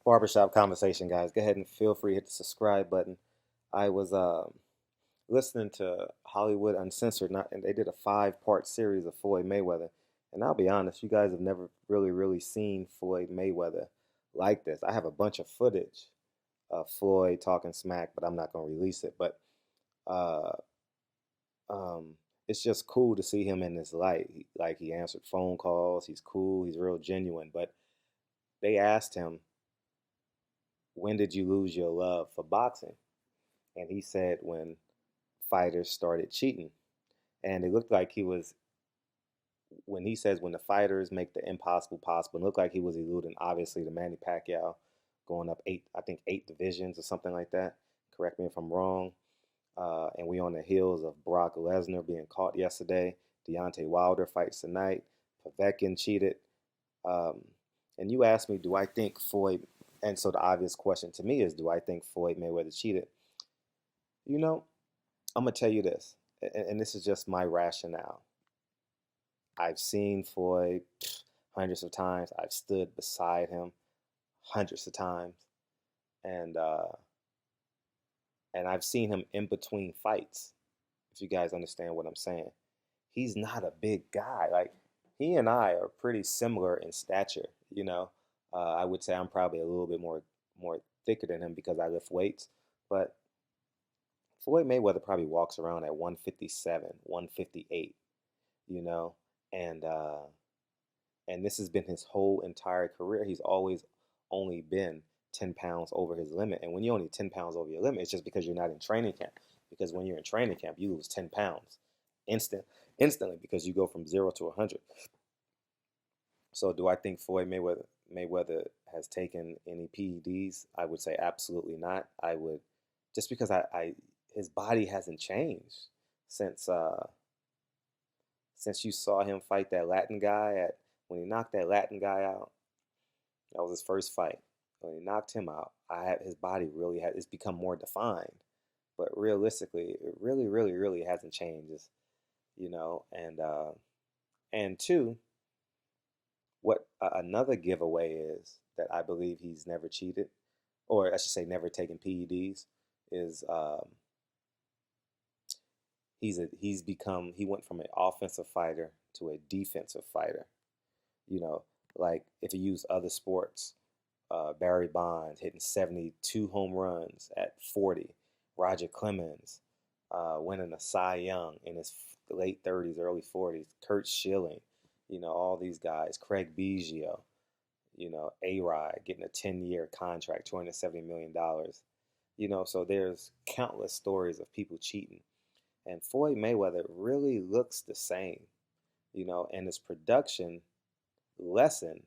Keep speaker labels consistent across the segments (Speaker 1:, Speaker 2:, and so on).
Speaker 1: Barbershop conversation, guys. Go ahead and feel free to hit the subscribe button. I was listening to Hollywood Uncensored, and they did a five-part series of Floyd Mayweather. And I'll be honest, you guys have never really seen Floyd Mayweather like this. I have a bunch of footage of Floyd talking smack, but I'm not going to release it. But uh, um, it's just cool to see him in this light. He answered phone calls. He's cool. He's real genuine. But they asked him, when did you lose your love for boxing? And he said when fighters started cheating. And it looked like he was, when he says when the fighters make the impossible possible, it looked like he was alluding obviously to Manny Pacquiao going up eight divisions or something like that. Correct me if I'm wrong. And we on the heels of Brock Lesnar being caught yesterday. Deontay Wilder fights tonight. Povetkin cheated. Um, and you asked me, do I think Floyd, and so the obvious question to me is, do I think Floyd Mayweather cheated? You know, I'm going to tell you this, and this is just my rationale. I've seen Floyd hundreds of times. I've stood beside him hundreds of times. And, uh, and I've seen him in between fights, if you guys understand what I'm saying. He's not a big guy. Like, he and I are pretty similar in stature. I would say I'm probably a little bit more thicker than him because I lift weights. But Floyd Mayweather probably walks around at 157, 158, you know, and uh, and this has been his whole entire career. He's always only been 10 pounds over his limit. And when you're only 10 pounds over your limit, it's just because you're not in training camp. Because when you're in training camp, you lose 10 pounds instantly because you go from 0 to 100. So do I think Floyd Mayweather has taken any PEDs? I would say absolutely not. I would, just because I his body hasn't changed since since you saw him fight that Latin guy at when he knocked that Latin guy out. That was his first fight. When he knocked him out, his body really had it's become more defined. But realistically, it really hasn't changed. And two, what another giveaway is that I believe he's never cheated, or I should say never taken PEDs, is he went from an offensive fighter to a defensive fighter. You know, like if you use other sports, Barry Bonds hitting 72 home runs at 40, Roger Clemens winning a Cy Young in his late 30s, early 40s, Kurt Schilling, all these guys, Craig Biggio, A-Rod getting a 10-year contract, $270 million. So there's countless stories of people cheating. And Floyd Mayweather really looks the same, and his production lessened.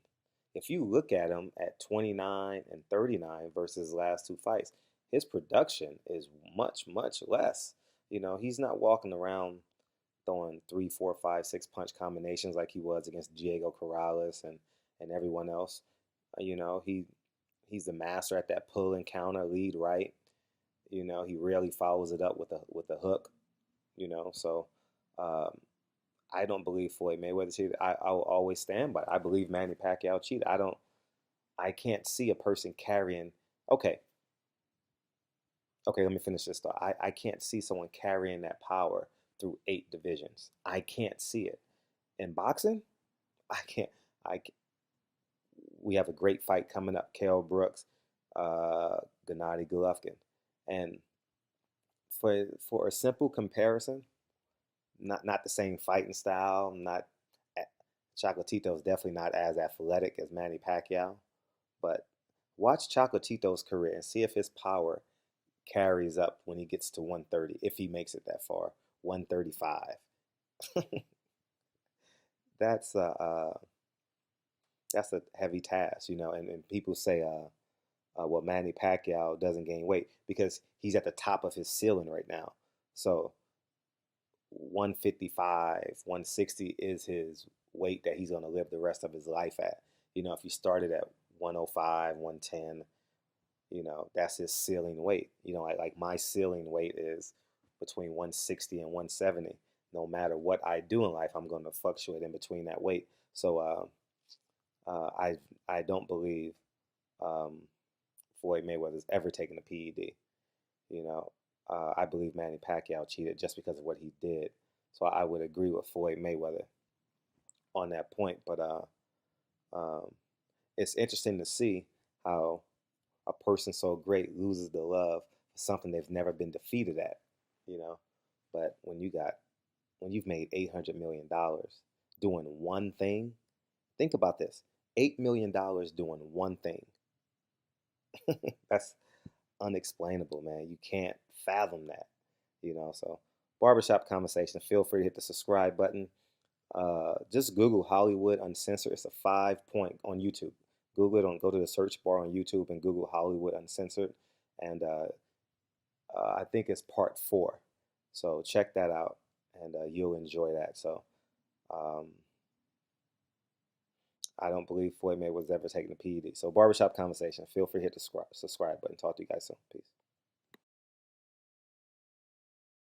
Speaker 1: If you look at him at 29 and 39 versus his last two fights, his production is much less. He's not walking around throwing three, four, five, six punch combinations like he was against Diego Corrales and everyone else. He's the master at that pull and counter, lead right. He rarely follows it up with a hook. So um, I don't believe Floyd Mayweather cheated. I will always stand by it. I believe Manny Pacquiao cheated. I can't see a person carrying. Okay, let me finish this thought. I can't see someone carrying that power through eight divisions. I can't see it. In boxing, I can't. I we have a great fight coming up. Kell Brooks, Gennady Golovkin, and for a simple comparison, not the same fighting style. Not Chocolatito is definitely not as athletic as Manny Pacquiao, but watch Chocolatito's career and see if his power carries up when he gets to 130, if he makes it that far. 135. that's a that's a heavy task, and people say well, Manny Pacquiao doesn't gain weight because he's at the top of his ceiling right now. So 155, 160 is his weight that he's going to live the rest of his life at. If he started at 105, 110, that's his ceiling weight. Like my ceiling weight is between 160 and 170. No matter what I do in life, I'm going to fluctuate in between that weight. So I don't believe um, Floyd Mayweather's ever taken a PED. You know, I believe Manny Pacquiao cheated just because of what he did. So I would agree with Floyd Mayweather on that point. But um, it's interesting to see how a person so great loses the love for something they've never been defeated at. You know, but when you've made $800 million doing one thing, think about this: $8 million doing one thing. That's unexplainable, man. You can't fathom that, So, barbershop conversation. Feel free to hit the subscribe button. Just Google Hollywood Uncensored. It's a 5 point on YouTube. Google it, go to the search bar on YouTube and Google Hollywood Uncensored. And I think it's part 4. So check that out, and you'll enjoy that. So um, I don't believe Floyd Mayweather was ever taking a PED. So barbershop conversation. Feel free to hit the subscribe button. Talk to you guys soon. Peace.